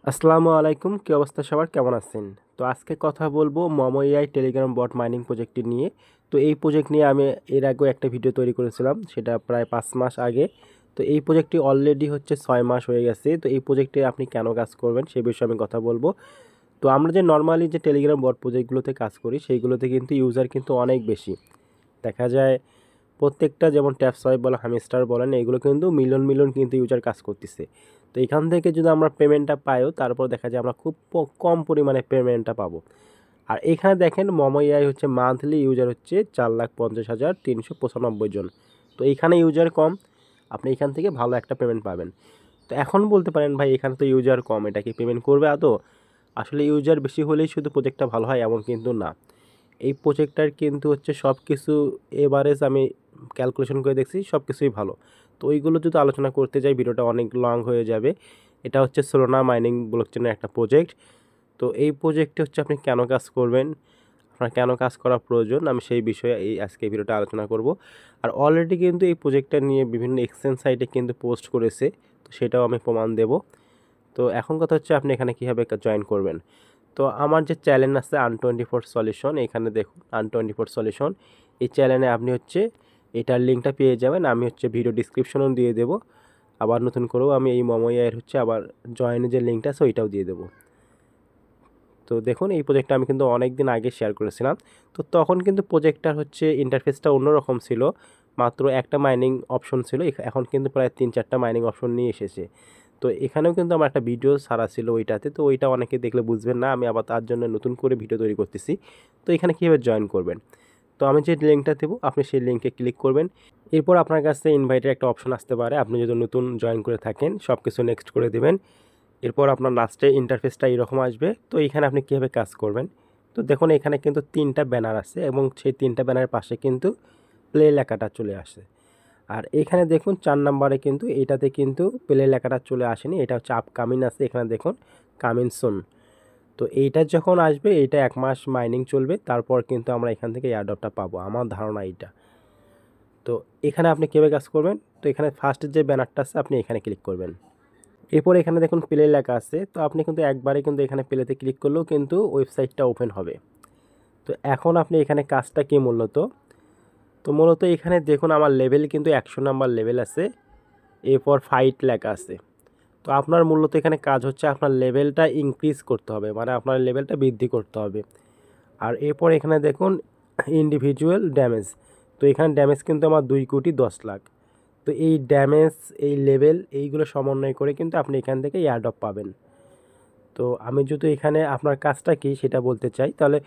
আসসালামু আলাইকুম, কি অবস্থা সবার, কেমন আছেন? তো আজকে কথা বলবো Momo AI Telegram bot mining প্রজেক্টটি নিয়ে। তো এই প্রজেক্ট নিয়ে আমি এর আগেও একটা ভিডিও তৈরি করেছিলাম, সেটা প্রায় 5 মাস আগে। তো এই প্রজেক্টটি অলরেডি হচ্ছে 6 মাস হয়ে গেছে। তো এই প্রজেক্টে আপনি কেন কাজ করবেন সে বিষয়ে আমি কথা বলবো। তো আমরা যে নর্মালি যে টেলিগ্রাম বট প্রজেক্টগুলোতে কাজ করি সেইগুলোতে কিন্তু ইউজার কিন্তু অনেক বেশি দেখা যায়। প্রত্যেকটা যেমন ট্যাপ সোয়াইপ বলেন, হামিস্টার বলেন, এগুলো কিন্তু মিলিয়ন মিলিয়ন কিন্তু ইউজার কাজ করতেছে। তো এখান থেকে যদি আমরা পেমেন্টটা পাইও, তারপর দেখা যায় আমরা খুব কম পরিমাণে পেমেন্টটা পাবো। আর এখানে দেখেন মমো এআই হচ্ছে মান্থলি ইউজার হচ্ছে 4,50,395 জন। তো এখানে ইউজার কম, আপনি এখান থেকে ভালো একটা পেমেন্ট পাবেন। তো এখন বলতে পারেন ভাই এখানে তো ইউজার কম, এটা কি পেমেন্ট করবে আদৌ? আসলে ইউজার বেশি হলেই শুধু প্রজেক্টটা ভালো হয় এমন কিন্তু না। এই প্রজেক্টটার কিন্তু হচ্ছে সব কিছু এভারেজ আমি ক্যালকুলেশন করে দেখছি, সব কিছুই ভালো। তো ওইগুলো যদি আলোচনা করতে যাই ভিডিওটা অনেক লং হয়ে যাবে। এটা হচ্ছে সোলোনা মাইনিং ব্লকচেনের একটা প্রজেক্ট। তো এই প্রজেক্টে হচ্ছে আপনি কেন কাজ করবেন, আপনার কেন কাজ করা প্রয়োজন, আমি সেই বিষয়ে আজকে এই ভিডিওটা আলোচনা করব। আর অলরেডি কিন্তু এই প্রজেক্টটা নিয়ে বিভিন্ন এক্সচেঞ্জ সাইটে কিন্তু পোস্ট করেছে, তো সেটাও আমি প্রমাণ দেব। তো এখন কথা হচ্ছে আপনি এখানে কীভাবে জয়েন করবেন। তো আমার যে চ্যানেল আছে আন24 সলিউশন, এখানে দেখুন আন24 সলিউশন, এই চ্যানেলে আপনি হচ্ছে এটার লিঙ্কটা পেয়ে যাবেন। আমি হচ্ছে ভিডিও ডিসক্রিপশনও দিয়ে দেবো। আবার নতুন করেও আমি এই মমো এআইয়ের হচ্ছে আবার জয়েনের যে লিঙ্কটা আছে ওইটাও দিয়ে দেবো। তো দেখুন এই প্রজেক্টটা আমি কিন্তু অনেক দিন আগে শেয়ার করেছিলাম। তো তখন কিন্তু প্রজেক্টটার হচ্ছে ইন্টারফেসটা অন্যরকম ছিল, মাত্র একটা মাইনিং অপশন ছিল, এখন কিন্তু প্রায় 3-4টা মাইনিং অপশন নিয়ে এসেছে। তো এখানেও কিন্তু আমার একটা ভিডিও ছাড়া ছিল ওইটাতে, তো ওইটা অনেকে দেখলে বুঝবেন না, আমি আবার তার জন্য নতুন করে ভিডিও তৈরি করতেছি। তো এখানে কীভাবে জয়েন করবেন, তো আমি যে লিঙ্কটা দেবো আপনি সেই লিঙ্কে ক্লিক করবেন। এরপর আপনার কাছে ইনভাইটের একটা অপশন আসতে পারে, আপনি যদি নতুন জয়েন করে থাকেন সব কিছু নেক্সট করে দেবেন। এরপর আপনার লাস্টে ইন্টারফেসটা এরকম আসবে। তো এখানে আপনি কীভাবে কাজ করবেন, তো দেখুন এখানে কিন্তু 3টা ব্যানার আছে এবং সেই 3টা ব্যানারের পাশে কিন্তু প্লে লেখাটা চলে আসে। আর এখানে দেখুন 4 নম্বরে কিন্তু এটাতে কিন্তু প্লে লেখাটা চলে আসেনি, এটা হচ্ছে আপকামিং আছে, এখানে দেখুন কামিং সুন। তো এইটা যখন আসবে এইটা 1 মাস মাইনিং চলবে, তারপর কিন্তু আমরা এখান থেকে এয়ারড্রপটা পাবো, আমার ধারণা এইটা। তো এখানে আপনি কীভাবে কাজ করবেন, তো এখানে ফার্স্টের যে ব্যানারটা আছে আপনি এখানে ক্লিক করবেন। এরপর এখানে দেখুন প্লে লেখা আছে, তো আপনি কিন্তু একবারে কিন্তু এখানে প্লেতে ক্লিক করলেও কিন্তু ওয়েবসাইটটা ওপেন হবে। তো এখন আপনি এখানে কাজটা কি মূলত, তো মূলত এখানে দেখুন আমার লেভেল কিন্তু 100 নাম্বার লেভেল আছে, এরপর ফাইট লেখা আছে। তো আপনার মূলত এখানে কাজ হচ্ছে আপনার লেভেলটা ইনক্রিজ করতে হবে, মানে আপনার লেভেলটা বৃদ্ধি করতে হবে। আর এরপর এখানে দেখুন ইন্ডিভিজুয়াল ড্যামেজ, তো এখানে ড্যামেজ কিন্তু আমার 2,10,00,000। তো এই ড্যামেজ, এই লেভেল, এইগুলো সমন্বয় করে কিন্তু আপনি এখান থেকে এয়ারড্রপ পাবেন। তো আমি যদি এখানে আপনার কাজটা কি সেটা বলতে চাই, তাহলে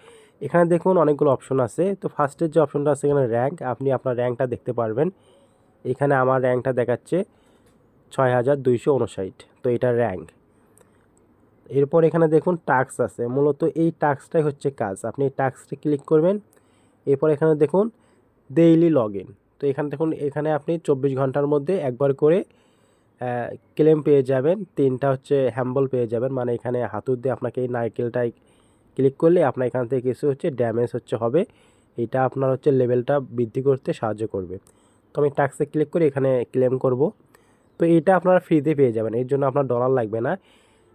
এখানে দেখুন অনেকগুলো অপশন আছে। তো ফার্স্টের যে অপশনটা আছে এখানে র্যাঙ্ক, আপনি আপনার র্যাঙ্কটা দেখতে পারবেন। এখানে আমার র্যাঙ্কটা দেখাচ্ছে 6,259, তো এটা র্যাঙ্ক। এরপর এখানে দেখুন টাস্ক আছে, মূলত এই টাস্কটাই হচ্ছে কাজ, আপনি এই টাস্কটা ক্লিক করবেন। এরপর এখানে দেখুন ডেইলি লগ ইন, তো এখানে দেখুন এখানে আপনি 24 ঘন্টার মধ্যে একবার করে ক্লেম পেয়ে যাবেন, 3টা হচ্ছে হ্যাম্বল পেয়ে যাবেন, মানে এখানে হাতুড় দিয়ে আপনাকে এই নারকেলটায় ক্লিক করলে আপনার এখান থেকে কিছু হচ্ছে ড্যামেজ হচ্ছে হবে, এটা আপনার হচ্ছে লেভেলটা বৃদ্ধি করতে সাহায্য করবে। তো আমি টাস্কে ক্লিক করে এখানে ক্লেম করব। তো এটা আপনারা ফ্রিতে পেয়ে যাবেন, এর জন্য আপনার ডলার লাগবে না।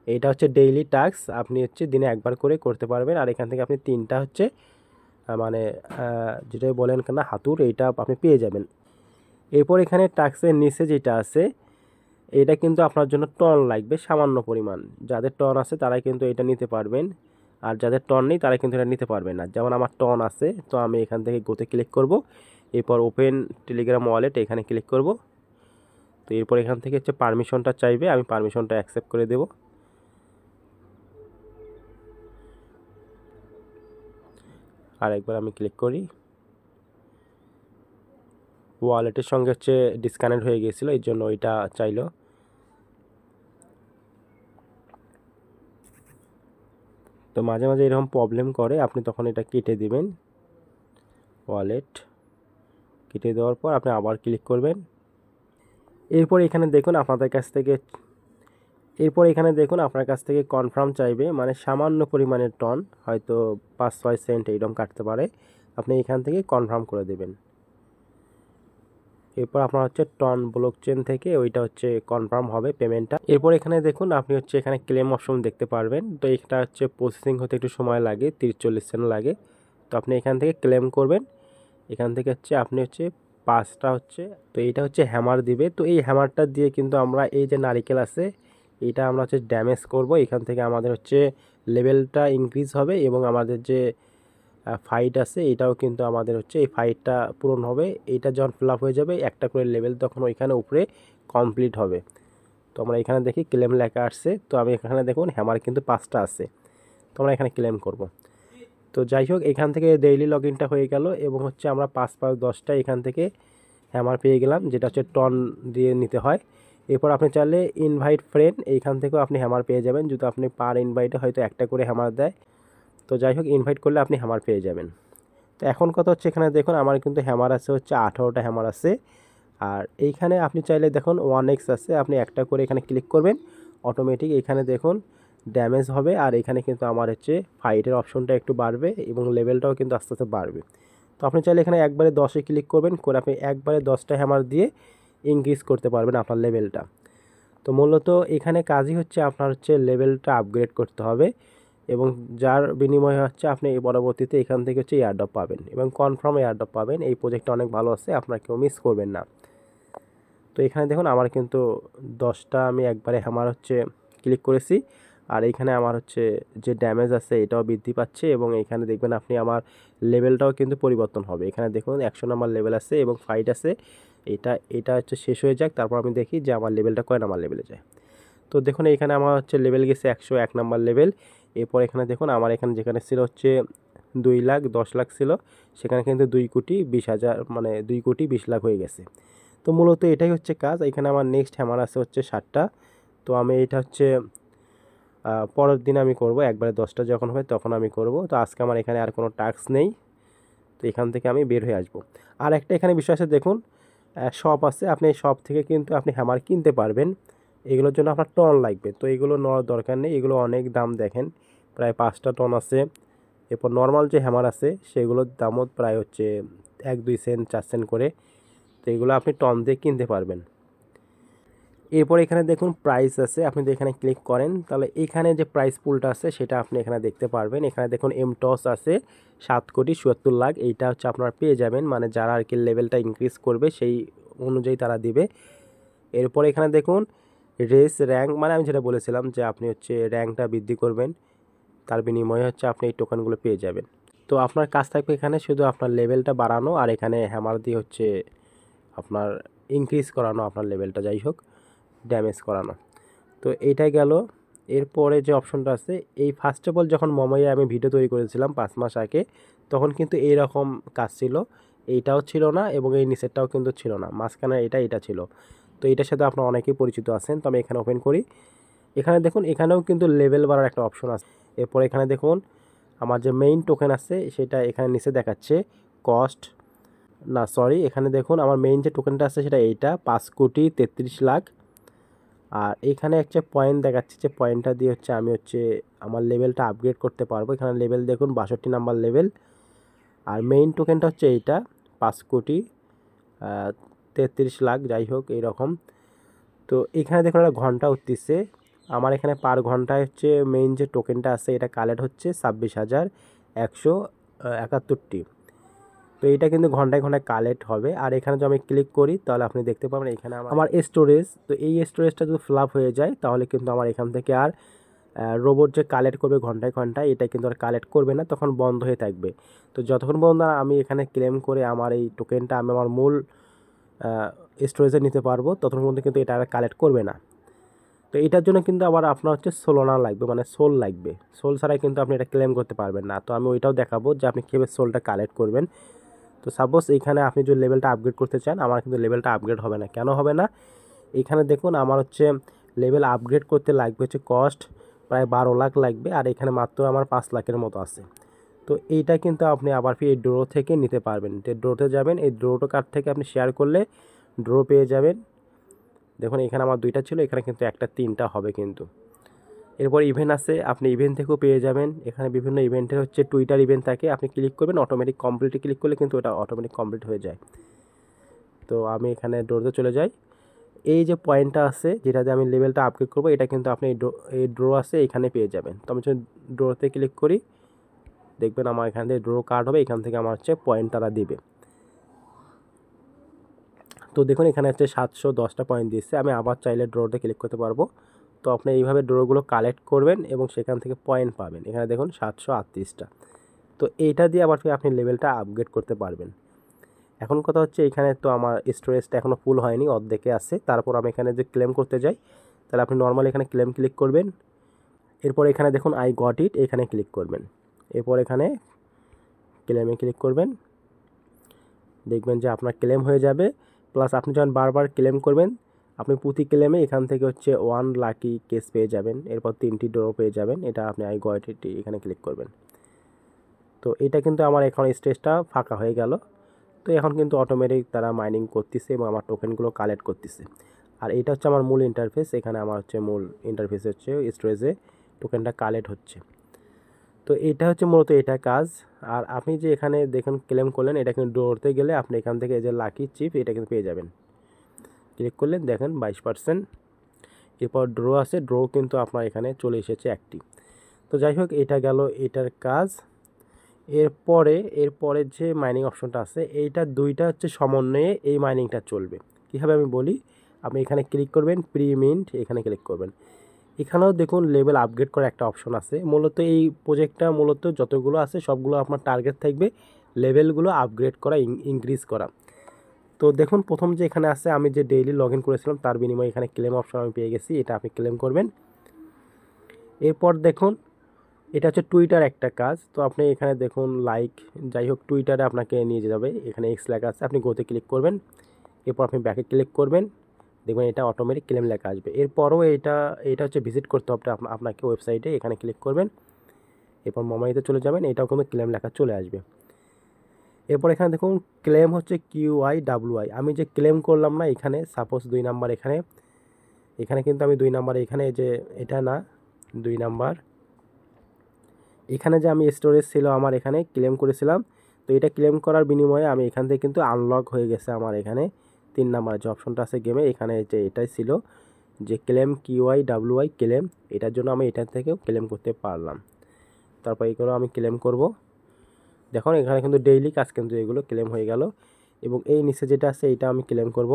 এইটা হচ্ছে ডেইলি টাস্ক, আপনি হচ্ছে দিনে একবার করে করতে পারবেন। আর এখান থেকে আপনি 3টা হচ্ছে মানে যেটাই বলেন কেন হাতুড়, এইটা আপনি পেয়ে যাবেন। এরপর এখানে টাস্কের নিচে যেটা আছে এটা কিন্তু আপনার জন্য টন লাগবে সামান্য পরিমাণ, যাদের টন আছে তারাই কিন্তু এটা নিতে পারবেন, আর যাদের টন নেই তারা কিন্তু এটা নিতে পারবেন না। যেমন আমার টন আছে, তো আমি এখান থেকে গোতে ক্লিক করব, এরপর ওপেন টেলিগ্রাম ওয়ালেট এখানে ক্লিক করব। তো এরপর এখান থেকে হচ্ছে পারমিশনটা চাইবে, আমি পারমিশনটা অ্যাকসেপ্ট করে দেব। আর একবার আমি ক্লিক করি, ওয়ালেটের সঙ্গে হচ্ছে ডিসকানেক্ট হয়ে গিয়েছিল, এই জন্য ওইটা চাইলো। তো মাঝে মাঝে এরকম প্রবলেম করে, আপনি তখন এটা কেটে দিবেন, ওয়ালেট কেটে দেওয়ার পর আপনি আবার ক্লিক করবেন। এরপর এখানে দেখুন আপনাদের কাছ থেকে আপনার কাছ থেকে কনফার্ম চাইবে, মানে সামান্য পরিমাণের টন, হয়তো 5-6 সেন্ট এইরকম কাটতে পারে, আপনি এখান থেকে কনফার্ম করে দেবেন। এরপর আপনার হচ্ছে টন ব্লকচেন থেকে ওইটা হচ্ছে কনফার্ম হবে পেমেন্টটা। এরপর এখানে দেখুন আপনি হচ্ছে এখানে ক্লেম অপশন দেখতে পারবেন। তো এটা হচ্ছে প্রসেসিং হতে একটু সময় লাগে, 30-40 সেকেন্ড লাগে। তো আপনি এখান থেকে ক্লেম করবেন। এখান থেকে হচ্ছে আপনি হচ্ছে 5টা হচ্ছে, তো এইটা হচ্ছে হ্যামার দিবে। তো এই হ্যামারটা দিয়ে কিন্তু আমরা এই যে নারিকেল আছে এটা আমরা হচ্ছে ড্যামেজ করব। এখান থেকে আমাদের হচ্ছে লেভেলটা ইনক্রিজ হবে এবং আমাদের যে ফাইট আছে এটাও কিন্তু আমাদের হচ্ছে এই ফাইটটা পূরণ হবে। এইটা যখন ফিল আপ হয়ে যাবে একটা করে লেভেল তখন ওইখানে উপরে কমপ্লিট হবে। তো আমরা এখানে দেখি ক্লেম লেখা আসছে। তো আমি এখানে দেখুন হ্যামার কিন্তু 5টা আছে, তো আমরা এখানে ক্লেম করব। তো যাই হোক এখান থেকে ডেইলি লগ ইনটা হয়ে গেল এবং হচ্ছে আমরা 5-5-10টা এখান থেকে হ্যামার পেয়ে গেলাম, যেটা হচ্ছে টন দিয়ে নিতে হয়। এরপর আপনি চাইলে ইনভাইট ফ্রেন্ড এইখান থেকেও আপনি হ্যামার পেয়ে যাবেন, যদি আপনি পার ইনভাইটে হয়তো একটা করে হ্যামার দেয়। তো যাই হোক ইনভাইট করলে আপনি হ্যামার পেয়ে যাবেন। তো এখন কথা হচ্ছে এখানে দেখুন আমার কিন্তু হ্যামার আছে হচ্ছে 18টা হ্যামার আছে। আর এইখানে আপনি চাইলে দেখুন 1x আছে, আপনি একটা করে এখানে ক্লিক করবেন, অটোমেটিক এখানে দেখুন ড্যামেজ হবে। আর এখানে কিন্তু আমার হচ্ছে ফাইটের অপশনটা একটু বাড়বে এবং লেভেলটাও কিন্তু আস্তে আস্তে বাড়বে। তো আপনি চাইলে এখানে একবারে 10-এ ক্লিক করবেন, করে আপনি একবারে 10টা হ্যামার দিয়ে ইনক্রিজ করতে পারবেন আপনার লেভেলটা। তো মূলত এখানে কাজই হচ্ছে আপনার হচ্ছে লেভেলটা আপগ্রেড করতে হবে এবং যার বিনিময়ে হচ্ছে আপনি পরবর্তীতে এখান থেকে হচ্ছে এয়ারড্রপ পাবেন এবং কনফার্ম এয়ারড্রপ পাবেন। এই প্রজেক্টটা অনেক ভালো আছে, আপনারা কেউ মিস করবেন না। তো এখানে দেখুন আমার কিন্তু 10টা আমি একবারে হ্যামার হচ্ছে ক্লিক করেছি। আর এইখানে আমার হচ্ছে যে ড্যামেজ আছে এটাও বৃদ্ধি পাচ্ছে এবং এখানে দেখবেন আপনি আমার লেভেলটাও কিন্তু পরিবর্তন হবে। এখানে দেখুন 100 নাম্বার লেভেল আছে এবং ফাইট আছে। এটা হচ্ছে শেষ হয়ে যাক, তারপর আমি দেখি যে আমার লেভেলটা কয় নাম্বার লেভেলে যায়। তো দেখুন এখানে আমার হচ্ছে লেভেল গেছে 101 নাম্বার লেভেল। এরপর এখানে দেখুন আমার এখানে যেখানে ছিল হচ্ছে 2 লাখ 10 লাখ ছিল, সেখানে কিন্তু 2,20,000 মানে 2,20,00,000 হয়ে গেছে। তো মূলত এটাই হচ্ছে কাজ। এখানে আমার নেক্সট হ্যামার আছে হচ্ছে 7টা। তো আমি এটা হচ্ছে পরের দিন আমি করব, একবারে 10টা যখন হয় তখন আমি করব। তো আজকে আমার এখানে আর কোনো টাস্ক নেই, তো এখান থেকে আমি বের হয়ে আসব। আর একটা এখানে বিষয় আছে দেখুন, শপ আছে, আপনি এই শপ থেকে কিন্তু আপনি হ্যামার কিনতে পারবেন। এগুলোর জন্য আপনার টন লাগবে, তো এগুলো নেওয়ার দরকার নেই, এগুলো অনেক দাম দেখেন, প্রায় 5টা টন আছে। এরপর নর্মাল যে হ্যামার আছে সেগুলোর দামও প্রায় হচ্ছে 1-2 সেন্ট 4 সেন্ট করে। তো এগুলো আপনি টন দিয়ে কিনতে পারবেন। এরপর এখানে দেখুন প্রাইস আছে, আপনি যদি এখানে ক্লিক করেন তাহলে এখানে যে প্রাইস পুলটা আছে সেটা আপনি এখানে দেখতে পারবেন। এখানে দেখুন এমটস আছে 7,77,00,000, এইটা হচ্ছে আপনারা পেয়ে যাবেন, মানে যারা আর কি লেভেলটা ইনক্রিজ করবে সেই অনুযায়ী তারা দিবে। এরপর এখানে দেখুন রেস র্যাঙ্ক, মানে আমি যেটা বলেছিলাম যে আপনি হচ্ছে র্যাঙ্কটা বৃদ্ধি করবেন, তার বিনিময়ে হচ্ছে আপনি এই টোকেনগুলো পেয়ে যাবেন। তো আপনার কাজ থাকবে এখানে শুধু আপনার লেভেলটা বাড়ানো আর এখানে হ্যামার দিয়ে হচ্ছে আপনার ইনক্রিজ করানো আপনার লেভেলটা, যাই হোক ড্যামেজ করানো। তো এইটাই গেল। এরপরে যে অপশনটা আছে, এই ফার্স্ট অফ অল যখন মোমোয়ে আমি ভিডিও তৈরি করেছিলাম 5 মাস আগে, তখন কিন্তু এইরকম কাজ ছিল, এইটাও ছিল না এবং এই নিচেরটাও কিন্তু ছিল না, মাঝখানে এটা ছিল। তো এটার সাথে আপনারা অনেকেই পরিচিত আছেন। তো আমি এখানে ওপেন করি, এখানে দেখুন এখানেও কিন্তু লেভেল বাড়ার একটা অপশন আছে। এরপর এখানে দেখুন আমার যে মেইন টোকেন আছে সেটা এখানে নিচে দেখাচ্ছে কস্ট, না সরি, এখানে দেখুন আমার মেইন যে টোকেনটা আছে সেটা এইটা 5,33,00,000। আর এখানে একটা পয়েন্ট দেখাচ্ছে, যে পয়েন্টটা দিয়ে হচ্ছে আমি হচ্ছে আমার লেভেলটা আপগ্রেড করতে পারবো। এখানে লেভেল দেখুন 62 নাম্বার লেভেল। আর মেইন টোকেনটা হচ্ছে এইটা 5,33,00,000, যাই হোক এইরকম। তো এখানে দেখুন একটা ঘন্টা উঠতেছে, আমার এখানে পার ঘন্টায় হচ্ছে মেইন যে টোকেনটা আছে এটা কালেক্ট হচ্ছে 26,171টি। তো এটা কিন্তু ঘন্টায় ঘন্টায় কালেক্ট হবে। আর এখানে যদি আমি ক্লিক করি তাহলে আপনি দেখতে পাবেন এখানে আমার স্টোরেজ, তো এই স্টোরেজটা যদি ফিল আপ হয়ে যায় তাহলে কিন্তু আমার এখান থেকে আর রোবট যে কালেক্ট করবে ঘন্টায় ঘন্টায় এটা কিন্তু আর কালেক্ট করবে না, তখন বন্ধ হয়ে থাকবে। তো যতক্ষণ পর্যন্ত আমি এখানে ক্লেম করে আমার এই টোকেনটা আমি আমার মূল স্টোরেজে নিতে পারবো ততক্ষণ পর্যন্ত কিন্তু এটা আর কালেক্ট করবে না। তো এটার জন্য কিন্তু আবার আপনার হচ্ছে সোলানা লাগবে, মানে সোল লাগবে, সোল ছাড়াই কিন্তু আপনি এটা ক্লেম করতে পারবেন না। তো আমি ওইটাও দেখাবো যে আপনি কীভাবে সোলটা কালেক্ট করবেন। তো সাপোজ এইখানে আপনি যদি লেভেলটা আপগ্রেড করতে চান, আমার কিন্তু লেভেলটা আপগ্রেড হবে না। কেন হবে না? এখানে দেখুন আমার হচ্ছে লেভেল আপগ্রেড করতে লাগবে হচ্ছে কস্ট প্রায় 12 লাখ লাগবে, আর এখানে মাত্র আমার 5 লাখের মতো আছে। তো এইটা কিন্তু আপনি আবার ফির এই ড্রো থেকে নিতে পারবেন। যে ড্রোতে যাবেন, এই ড্রোটো কার্ড থেকে আপনি শেয়ার করলে ড্রো পেয়ে যাবেন। দেখুন এখানে আমার 2টা ছিল, এখানে কিন্তু একটা 3টা হবে কিন্তু। এরপর ইভেন্ট আছে, আপনি ইভেন্ট থেকেও পেয়ে যাবেন। এখানে বিভিন্ন ইভেন্টের হচ্ছে টুইটার ইভেন্ট থাকে, আপনি ক্লিক করবেন অটোমেটিক কমপ্লিটে ক্লিক করলে কিন্তু ওটা অটোমেটিক কমপ্লিট হয়ে যায়। তো আমি এখানে ড্রোতে চলে যাই। এই যে পয়েন্টটা আছে যেটাতে আমি লেভেলটা আপগ্রেড করবো, এটা কিন্তু আপনি এই ড্র আছে এখানে পেয়ে যাবেন। তো আমি ড্রোতে ক্লিক করি, দেখবেন আমার এখান থেকে ড্র কার্ড হবে, এখান থেকে আমার হচ্ছে পয়েন্ট তারা দিবে। তো দেখুন এখানে হচ্ছে 710টা পয়েন্ট দিচ্ছে। আমি আবার চাইলে ড্রোতে ক্লিক করতে পারবো। তো আপনি এইভাবে ড্রগুলো কালেক্ট করবেন এবং সেখান থেকে পয়েন্ট পাবেন। এখানে দেখুন 738টা। তো এইটা দিয়ে আবার আপনি লেভেলটা আপগ্রেড করতে পারবেন। এখন কথা হচ্ছে এখানে তো আমার স্টোরেজটা এখনও ফুল হয়নি, অর্ধেকে আছে। তারপর আমি এখানে যে ক্লেম করতে যাই, তাহলে আপনি নর্মালি এখানে ক্লেম ক্লিক করবেন। এরপর এখানে দেখুন আই গট ইট, এখানে ক্লিক করবেন। এরপর এখানে ক্লেমে ক্লিক করবেন, দেখবেন যে আপনার ক্লেম হয়ে যাবে। প্লাস আপনি যখন বারবার ক্লেম করবেন, আপনি প্রতি ক্লেমে এখান থেকে হচ্ছে 1 লাকি কেস পেয়ে যাবেন। এরপর 3টি ড্র পেয়ে যাবেন। এটা আপনি আই গট ইট এখানে ক্লিক করবেন। তো এটা কিন্তু আমার এখন স্টেজটা ফাঁকা হয়ে গেল। তো এখন কিন্তু অটোমেটিক তারা মাইনিং করতেছে এবং আমার টোকেনগুলো কালেক্ট করতেছে। আর এটা হচ্ছে আমার মূল ইন্টারফেস। এখানে আমার হচ্ছে মূল ইন্টারফেস হচ্ছে স্টোরেজে টোকেনটা কালেক্ট হচ্ছে। তো এটা হচ্ছে মূলত এটা কাজ। আর আপনি যে এখানে দেখুন ক্লেম করলেন, এটা কিন্তু ড্রোতে গেলে আপনি এখান থেকে এই যে লাকি চিপ এটা কিন্তু পেয়ে যাবেন। ক্লিক করলেন, দেখেন 22%। এরপর ড্র আছে, ড্র কিন্তু আপনার এখানে চলে এসেছে একটি। তো যাই হোক, এটা গেল এটার কাজ। এরপরে যে মাইনিং অপশনটা আছে, এইটা দুইটা হচ্ছে সমন্বয়ে এই মাইনিংটা চলবে। কীভাবে আমি বলি, আপনি এখানে ক্লিক করবেন, প্রি মিন্ট এখানে ক্লিক করবেন। এখানেও দেখুন লেভেল আপগ্রেড করার একটা অপশন আছে। মূলত এই প্রজেক্টটা মূলত যতগুলো আছে সবগুলো আপনার টার্গেট থাকবে লেভেলগুলো আপগ্রেড করা, ইনক্রিজ করা। তো দেখুন প্রথম যে এখানে আছে, আমি যে ডেইলি লগ ইন করেছিলাম তার বিনিময়ে এখানে ক্লেম অপশন আমি পেয়ে গেছি, এটা আপনি ক্লেম করবেন। এরপর দেখুন এটা হচ্ছে টুইটার একটা কাজ। তো আপনি এখানে দেখুন লাইক, যাই হোক টুইটারে আপনাকে নিয়ে যাবে। এখানে এক্স লেখা আছে, আপনি গোতে ক্লিক করবেন। এরপর আপনি ব্যাকে ক্লিক করবেন, দেখবেন এটা অটোমেটিক ক্লেম লেখা আসবে। এরপরও এটা হচ্ছে ভিজিট করতে হবে আপনাকে ওয়েবসাইটে, এখানে ক্লিক করবেন। এরপর মোবাইলে চলে যাবেন, এটাও কিন্তু ক্লেম লেখা চলে আসবে। এরপর এখানে দেখুন ক্লেম হচ্ছে QYWI। আমি যে ক্লেম করলাম না এখানে, সাপোজ 2 নাম্বার এখানে কিন্তু আমি 2 নাম্বার এখানে যে এটা না 2 নাম্বার এখানে যে আমি স্টোরেজ ছিল আমার এখানে ক্লেম করেছিলাম। তো এটা ক্লেম করার বিনিময়ে আমি এখান থেকে কিন্তু আনলক হয়ে গেছে আমার এখানে 3 নাম্বার যে অপশনটা আছে গেমে, এখানে যে এটাই ছিল যে ক্লেম QYWI ক্লেম, এটার জন্য আমি এটা থেকেও ক্লেম করতে পারলাম। তারপর এগুলো আমি ক্লেম করব। দেখুন এখানে কিন্তু ডেইলি কাজ কিন্তু এগুলো ক্লেম হয়ে গেল। এবং এই নিচে যেটা আছে এটা আমি ক্লেম করব।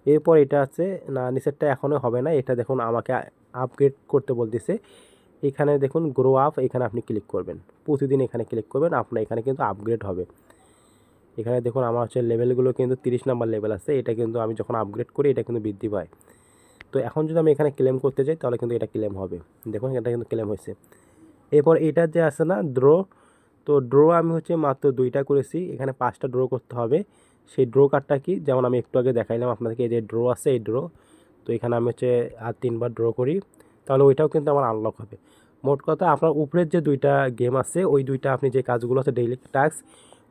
এরপর এটা আছে না, নিচেরটা এখনও হবে না, এটা দেখুন আমাকে আপগ্রেড করতে বলতেছে। এখানে দেখুন গ্রো আপ, এখানে আপনি ক্লিক করবেন। প্রতিদিন এখানে ক্লিক করবেন, আপনার এখানে কিন্তু আপগ্রেড হবে। এখানে দেখুন আমার হচ্ছে লেভেলগুলো কিন্তু 30 নাম্বার লেভেল আছে। এটা কিন্তু আমি যখন আপগ্রেড করি এটা কিন্তু বৃদ্ধি পায়। তো এখন যদি আমি এখানে ক্লেম করতে যাই তাহলে কিন্তু এটা ক্লেম হবে। দেখুন এটা কিন্তু ক্লেম হয়েছে। এরপর এটা যে আছে না ড্র, তো ড্র আমি হচ্ছে মাত্র 2টা করেছি, এখানে 5টা ড্র করতে হবে। সেই ড্র কার্ডটা কি, যেমন আমি একটু আগে দেখাইলাম আপনাদেরকে, এই যে ড্র আছে এই ড্র। তো এখানে আমি হচ্ছে আর 3বার ড্র করি, তাহলে ওইটাও কিন্তু আমার আনলক হবে। মোট কথা আপনার উপরের যে 2টা গেম আছে ওই 2টা আপনি যে কাজগুলো আছে ডেইলি টাস্ক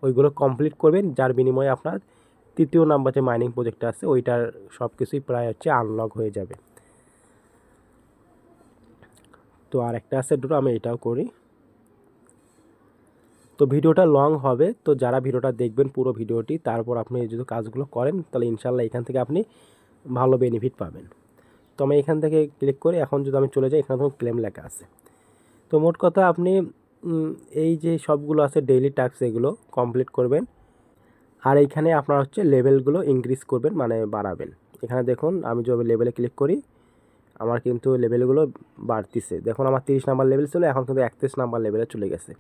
ওইগুলো কমপ্লিট করবেন, যার বিনিময়ে আপনার 3য় নাম্বার যে মাইনিং প্রজেক্টটা আছে ওইটার সব কিছুই প্রায় হচ্ছে আনলক হয়ে যাবে। তো আর একটা আছে ড্র, আমি এটাও করি। তো ভিডিওটা লং হবে, তো যারা ভিডিওটা দেখবেন পুরো ভিডিওটি, তারপর আপনি যদি কাজগুলো করেন তাহলে ইনশাল্লাহ এখান থেকে আপনি ভালো বেনিফিট পাবেন। তো আমি এখান থেকে ক্লিক করে এখন যদি আমি চলে যাই, এখানে তখন ক্লেম লেখা আছে। তো মোট কথা আপনি এই যে সবগুলো আছে ডেইলি টাস্ক এগুলো কমপ্লিট করবেন। আর এইখানে আপনার হচ্ছে লেভেলগুলো ইনক্রিজ করবেন, মানে বাড়াবেন। এখানে দেখুন আমি যদি লেভেলে ক্লিক করি আমার কিন্তু লেভেলগুলো বাড়তিছে। দেখুন আমার 30 নাম্বার লেভেল ছিল, এখন কিন্তু 31 নাম্বার লেভেলে চলে গেছে।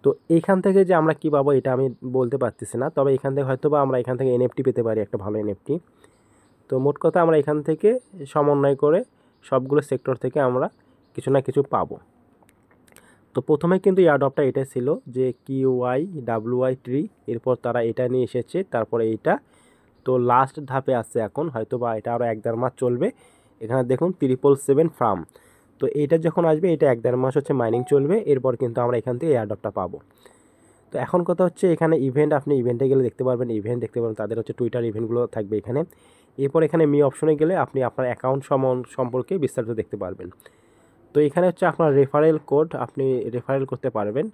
তো এইখান থেকে যে আমরা কী পাবো এটা আমি বলতে পারতেছি না, তবে এখান থেকে হয়তো বা আমরা এখান থেকে NFT পেতে পারি, একটা ভালো NFT। তো মোট কথা আমরা এখান থেকে সমন্বয় করে সবগুলো সেক্টর থেকে আমরা কিছু না কিছু পাবো। তো প্রথমে কিন্তু এয়ারড্রপটা এটা ছিল যে QYWI ট্রি, এরপর তারা এটা নিয়ে এসেছে, তারপরে এইটা। তো লাস্ট ধাপে আছে এখন, হয়তো বা এটা আরও 1-1.5 মাস চলবে। এখানে দেখুন 777 ফার্ম। তো এইটা যখন আসবে এটা 1-1.5 মাস হচ্ছে মাইনিং চলবে, এরপর কিন্তু আমরা এখান থেকে এয়ারড্রপটা পাবো। তো এখন কথা হচ্ছে এখানে ইভেন্ট, আপনি ইভেন্টে গেলে দেখতে পারবেন, ইভেন্ট দেখতে পারবেন, তাদের হচ্ছে টুইটার ইভেন্টগুলো থাকবে এখানে। এরপর এখানে মি অপশনে গেলে আপনি আপনার অ্যাকাউন্ট সম্পর্কে বিস্তারিত দেখতে পারবেন। তো এখানে হচ্ছে আপনার রেফারেল কোড, আপনি রেফারেল করতে পারবেন।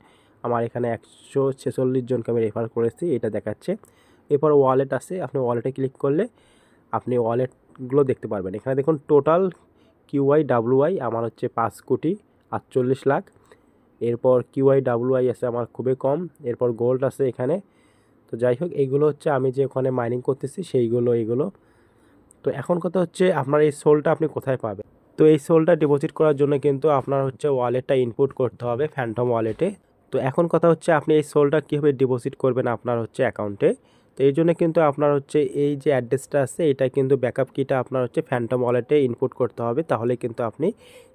আমার এখানে 146 জনকে আমি রেফার করেছি, এটা দেখাচ্ছে। এরপর ওয়ালেট আছে, আপনি ওয়ালেটে ক্লিক করলে আপনি ওয়ালেটগুলো দেখতে পারবেন। এখানে দেখুন টোটাল QYWY আমার হচ্ছে 5,48,00,000। এরপর QYWY আছে আমার খুবই কম। এরপর গোল্ড আছে এখানে। তো যাই হোক, এইগুলো হচ্ছে আমি যে ওখানে মাইনিং করতেছি সেইগুলো এইগুলো। তো এখন কথা হচ্ছে আপনার এই সোলটা আপনি কোথায় পাবেন? তো এই সোলটা ডিপোজিট করার জন্য কিন্তু আপনার হচ্ছে ওয়ালেটটা ইনপুট করতে হবে ফ্যান্টম ওয়ালেটে। তো এখন কথা হচ্ছে আপনি এই সোলটা কীভাবে ডিপোজিট করবেন আপনার হচ্ছে অ্যাকাউন্টে। তো এই জন্য কিন্তু আপনার হচ্ছে এই যে অ্যাড্রেসটা আছে এটা কিন্তু ব্যাকআপ কিটা আপনার হচ্ছে ফ্যান্টম ওয়ালেটে ইনপুট করতে হবে, তাহলে কিন্তু আপনি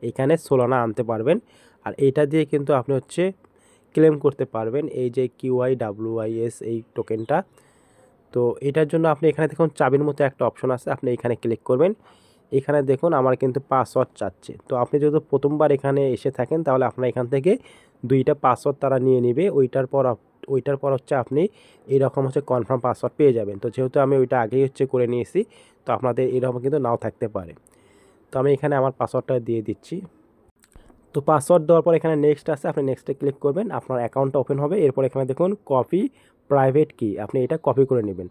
এখানে সোলানা আনতে পারবেন। আর এইটা দিয়ে কিন্তু আপনি হচ্ছে ক্লেম করতে পারবেন এই যে QYWYS এই টোকেনটা। তো এটার জন্য আপনি এখানে দেখুন চাবির মতো একটা অপশন আছে, আপনি এখানে ক্লিক করবেন। এখানে দেখুন আমার কিন্তু পাসওয়ার্ড চাচ্ছে। তো আপনি যেহেতু প্রথমবার এখানে এসে থাকেন তাহলে আপনার এখান থেকে 2টা পাসওয়ার্ড তারা নিয়ে নেবে। ওইটার পর হচ্ছে আপনি এইরকম হচ্ছে কনফার্ম পাসওয়ার্ড পেয়ে যাবেন। তো যেহেতু আমি ওইটা আগেই হচ্ছে করে নিয়েছি, তো আপনাদের এরকম কিন্তু নাও থাকতে পারে। তো আমি এখানে আমার পাসওয়ার্ডটা দিয়ে দিচ্ছি। তো পাসওয়ার্ড দেওয়ার পর এখানে নেক্সট আছে, আপনি নেক্সটে ক্লিক করবেন, আপনার অ্যাকাউন্টটা ওপেন হবে। এরপর এখানে দেখুন কপি প্রাইভেট কি, আপনি এটা কপি করে নেবেন।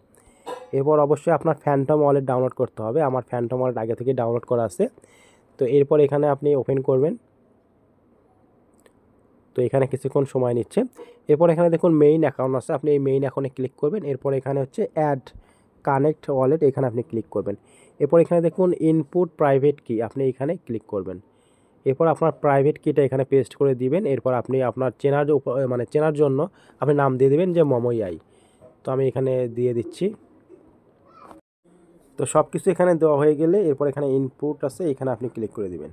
এরপর অবশ্যই আপনার ফ্যান্টম ওয়ালেট ডাউনলোড করতে হবে। আমার ফ্যান্টম ওয়ালেট আগে থেকে ডাউনলোড করা আছে। তো এরপর এখানে আপনি ওপেন করবেন। তো এখানে কিছুক্ষণ সময় নিচ্ছে। এরপর এখানে দেখুন মেইন অ্যাকাউন্ট আছে, আপনি এই মেইন অ্যাকাউন্টে ক্লিক করবেন। এরপর এখানে হচ্ছে অ্যাড কানেক্ট ওয়ালেট, এখানে আপনি ক্লিক করবেন। এরপর এখানে দেখুন ইনপুট প্রাইভেট কি, আপনি এখানে ক্লিক করবেন। এরপর আপনার প্রাইভেট কিটা এখানে পেস্ট করে দিবেন। এরপর আপনি আপনার চেনার জন্য আপনি নাম দিয়ে দেবেন যে মমই। তো আমি এখানে দিয়ে দিচ্ছি। তো সব কিছু এখানে দেওয়া হয়ে গেলে এরপর এখানে ইনপুট আছে, এখানে আপনি ক্লিক করে দিবেন।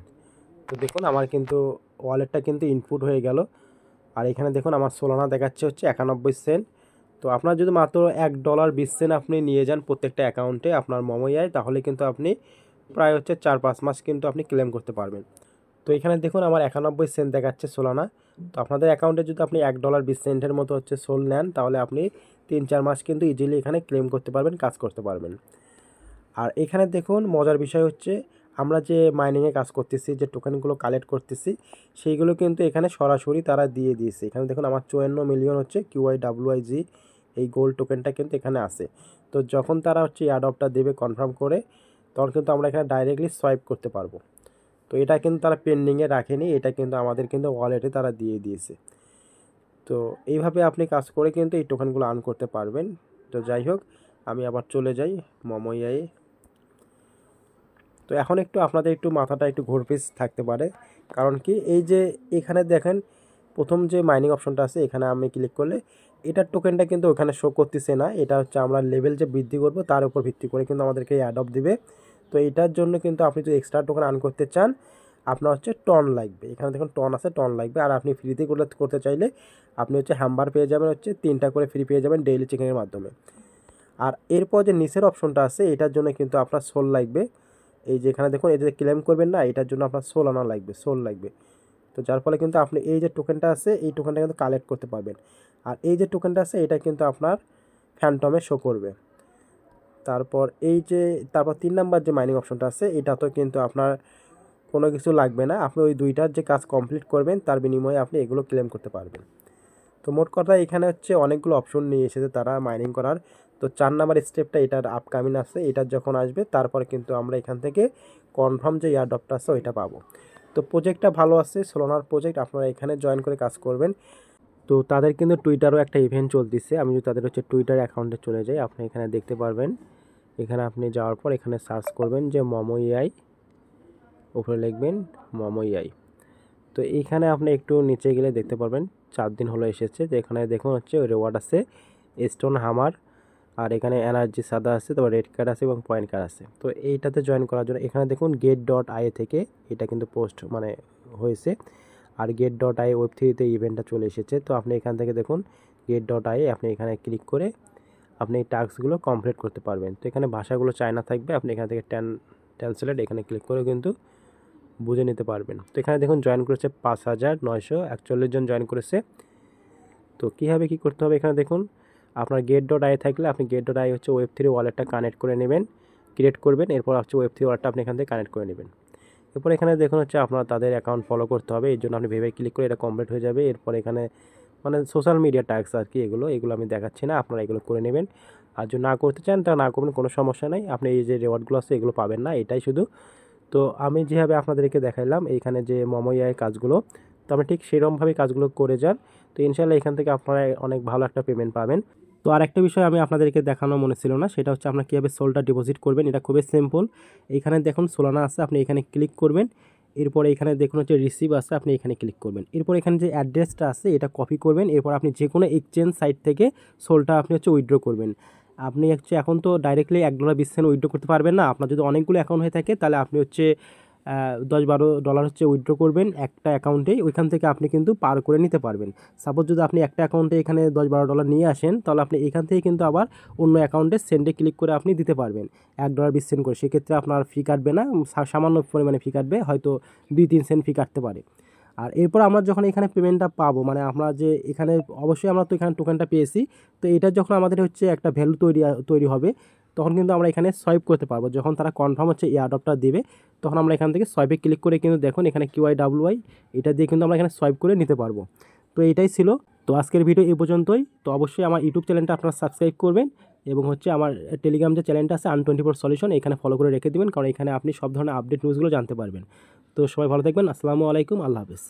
তো দেখুন আমার কিন্তু ওয়ালেটটা কিন্তু ইনপুট হয়ে গেল। আর এখানে দেখুন আমার সোলানা দেখাচ্ছে হচ্ছে 91 সেন্ট। তো আপনার যদি মাত্র $1.20 আপনি নিয়ে যান প্রত্যেকটা অ্যাকাউন্টে আপনার মমইয়ায়, তাহলে কিন্তু আপনি প্রায় হচ্ছে 4-5 মাস কিন্তু আপনি ক্লেম করতে পারবেন। তো এখানে দেখুন আমার 91 সেন্ট দেখাচ্ছে সোলানা। তো আপনাদের অ্যাকাউন্টে যদি আপনি $1.20 মতো হচ্ছে সোল নেন, তাহলে আপনি 3-4 মাস কিন্তু ইজিলি এখানে ক্লেম করতে পারবেন, কাজ করতে পারবেন। আর এখানে দেখুন মজার বিষয় হচ্ছে আমরা যে মাইনিংয়ে কাজ করতেছি, যে টোকেনগুলো কালেক্ট করতেছি, সেইগুলো কিন্তু এখানে সরাসরি তারা দিয়ে দিয়েছে। এখানে দেখুন আমার 54 মিলিয়ন হচ্ছে QYWYG এই গোল্ড টোকেনটা কিন্তু এখানে আছে। তো যখন তারা হচ্ছে অ্যাডপটা দেবে কনফার্ম করে, তখন কিন্তু আমরা এখানে ডাইরেক্টলি সোয়াইপ করতে পারবো। তো এটা কিন্তু তারা পেন্ডিংয়ে রাখেনি, এটা কিন্তু আমাদের কিন্তু ওয়ালেটে তারা দিয়ে দিয়েছে। তো এইভাবে আপনি কাজ করে কিন্তু এই টোকেনগুলো আর্ন করতে পারবেন। তো যাই হোক, আমি আবার চলে যাই মমইয়ায়। তো এখন একটু আপনাদের একটু মাথাটা একটু ঘুরপিস থাকতে পারে, কারণ কি এই যে এখানে দেখেন প্রথম যে মাইনিং অপশনটা আছে এখানে আমি ক্লিক করলে এটার টোকেনটা কিন্তু ওখানে শো করতেছে না। এটা হচ্ছে আমরা লেভেল যে বৃদ্ধি করব তার উপর ভিত্তি করে কিন্তু আমাদেরকে অ্যাডপ্ট দিবে। তো এটার জন্য কিন্তু আপনি যদি এক্সট্রা টোকেন আর্ন করতে চান, আপনার হচ্ছে টন লাগবে। এখানে দেখুন টন আছে, টন লাগবে। আর আপনি ফ্রিতে করতে চাইলে আপনি হচ্ছে হ্যাম্বার পেয়ে যাবেন, হচ্ছে 3টা করে ফ্রি পেয়ে যাবেন ডেইলি চেকিংয়ের মাধ্যমে। আর এরপর যে নিচের অপশনটা আছে এটার জন্য কিন্তু আপনার সোল লাগবে। এই যে এখানে দেখুন, এই যে ক্লেম করবেন না, এটার জন্য আপনার সোল আনা লাগবে, সোল লাগবে। তো যার ফলে কিন্তু আপনি এই যে টোকেনটা আছে এই টোকেনটা কিন্তু কালেক্ট করতে পারবেন। আর এই যে টোকেনটা আছে এটা কিন্তু আপনার ফ্যান্টমে শো করবে। তারপর 3 নাম্বার যে মাইনিং অপশনটা আছে এটা তো কিন্তু আপনার কোনো কিছু লাগবে না, আপনি ওই 2টার যে কাজ কমপ্লিট করবেন তার বিনিময়ে আপনি এগুলো ক্লেম করতে পারবেন। তো মোট কথা এখানে হচ্ছে অনেকগুলো অপশন নিয়ে এসেছে তারা মাইনিং করার। তো 4 নাম্বার স্টেপটা এটার আপকামিং আছে, এটা যখন আসবে তারপরে কিন্তু আমরা এখান থেকে কনফার্ম যে এয়ারড্রপটা আছে ওইটা পাবো। তো প্রজেক্টটা ভালো আছে, সোলানার প্রজেক্ট, আপনারা এখানে জয়েন করে কাজ করবেন। তো তাদের কিন্তু টুইটারও একটা ইভেন্ট চলতেছে। আমি যদি তাদের হচ্ছে টুইটার অ্যাকাউন্টে চলে যাই, আপনি এখানে দেখতে পারবেন। এখানে আপনি যাওয়ার পর এখানে সার্চ করবেন যে মমইআই, উপরে লিখবেন মমইআই। তো এইখানে আপনি একটু নিচে গেলে দেখতে পারবেন 4 দিন হলো এসেছে। তো এখানে দেখুন হচ্ছে রিওয়ার্ড আছে স্টোন হামার, আর এখানে এনার্জি সাদা আছে, তারপর রেড কার্ড আছে এবং পয়েন্ট কার্ড আছে। তো এইটাতে জয়েন করার জন্য এখানে দেখুন get.ai থেকে এটা কিন্তু পোস্ট হয়েছে। আর get.ai ওয়েব3তে ইভেন্টটা চলে এসেছে। তো আপনি এখান থেকে দেখুন get.ai, আপনি এখানে ক্লিক করে আপনি এই টাস্কগুলো কমপ্লিট করতে পারবেন। তো এখানে ভাষাগুলো চায়না থাকবে, আপনি এখান থেকে ট্রান্সলেট এখানে ক্লিক করে কিন্তু বুঝে নিতে পারবেন। তো এখানে দেখুন জয়েন করেছে 5,941 জন জয়েন করেছে। তো কীভাবে কী করতে হবে এখানে দেখুন, আপনার get.ai থাকলে আপনি get.ai হচ্ছে ওয়েব3 ওয়ালেটটা কানেক্ট করে নেবেন, ক্রিয়েট করবেন। এরপর হচ্ছে ওয়েব3 ওয়ালেটটা আপনি এখান থেকে কানেক্ট করে নেবেন। এরপর এখানে দেখুন হচ্ছে আপনার তাদের অ্যাকাউন্ট ফলো করতে হবে, এই জন্য আপনি ভেবে ক্লিক করে এটা কমপ্লিট হয়ে যাবে। এরপর এখানে সোশ্যাল মিডিয়া ট্যাগস আর কি, এগুলো আমি দেখাচ্ছি না, আপনারা এগুলো করে নেবেন। আর যদি না করতে চান তা না করবেন, কোনো সমস্যা নাই। আপনি এই যে রেওয়ার্ডগুলো আছে এগুলো পাবেন না, এটাই শুধু। তো আমি যেভাবে আপনাদেরকে দেখাইলাম এইখানে যে মোমো এআই কাজগুলো, তো আপনি ঠিক সেরকমভাবেই কাজগুলো করে যান। তো ইনশাল্লাহ এখান থেকে আপনারা অনেক ভালো একটা পেমেন্ট পাবেন। তো আরেকটা বিষয় আমি আপনাদেরকে দেখানো মনে ছিল না, সেটা হচ্ছে আপনার কীভাবে সোলটা ডিপোজিট করবেন। এটা খুবই সিম্পল। এইখানে দেখুন সোলানা আছে, আপনি এখানে ক্লিক করবেন। এরপরে এখানে দেখুন হচ্ছে রিসিভ আছে, আপনি এখানে ক্লিক করবেন। এরপর এখানে যে অ্যাড্রেসটা আছে এটা কপি করবেন। এরপর আপনি যে কোনো এক্সচেঞ্জ সাইট থেকে সোলটা আপনি হচ্ছে উইথড্র করবেন। আপনি হচ্ছে এখন তো ডাইরেক্টলি $1-20 উইথড্র করতে পারবেন না। আপনার যদি অনেকগুলো অ্যাকাউন্ট হয়ে থাকে তাহলে আপনি হচ্ছে $10-12 হচ্ছে উইথড্র করবেন একটা অ্যাকাউন্টেই। ওইখান থেকে আপনি কিন্তু পার করে নিতে পারবেন। সাপোজ যদি আপনি একটা অ্যাকাউন্টে এখানে $10-12 নিয়ে আসেন, তাহলে আপনি এখান থেকে কিন্তু আবার অন্য অ্যাকাউন্টে সেন্ডে ক্লিক করে আপনি দিতে পারবেন $1.20 করে। সেক্ষেত্রে আপনার ফি কাটবে না, সামান্য পরিমাণে ফি কাটবে, হয়তো 2-3 সেন্ট ফি কাটতে পারে। আর এরপর আমরা যখন এখানে পেমেন্টটা পাবো, মানে আমরা যে এখানে অবশ্যই আমরা তো এখানে টোকেনটা পেয়েছি, তো এটা যখন আমাদের হচ্ছে একটা ভ্যালু তৈরি হবে, তখন কিন্তু আমরা এখানে সোয়াইপ করতে পারবো। যখন তারা কনফার্ম হচ্ছে এয়ারড্রপটা দেবে, তখন আমরা এখান থেকে সোয়াইপে ক্লিক করে কিন্তু দেখুন এখানে QIWI এটা দিয়ে কিন্তু আমরা এখানে সোয়াইপ করে নিতে পারবো। তো এটাই ছিল। তো আজকের ভিডিও এই পর্যন্তই। তো অবশ্যই আমার ইউটিউব চ্যানেলটা আপনারা সাবস্ক্রাইব করবেন এবং হচ্ছে আমার টেলিগ্রাম যে চ্যানেলটা আছে আন24 সলিউশন, এখানে ফলো করে রেখে দিবেন, কারণ এখানে আপনি সব ধরনের আপডেট নিউজগুলো জানতে পারবেন। তো সবাই ভালো থাকবেন। আসসালামু আলাইকুম, আল্লাহ হাফেজ।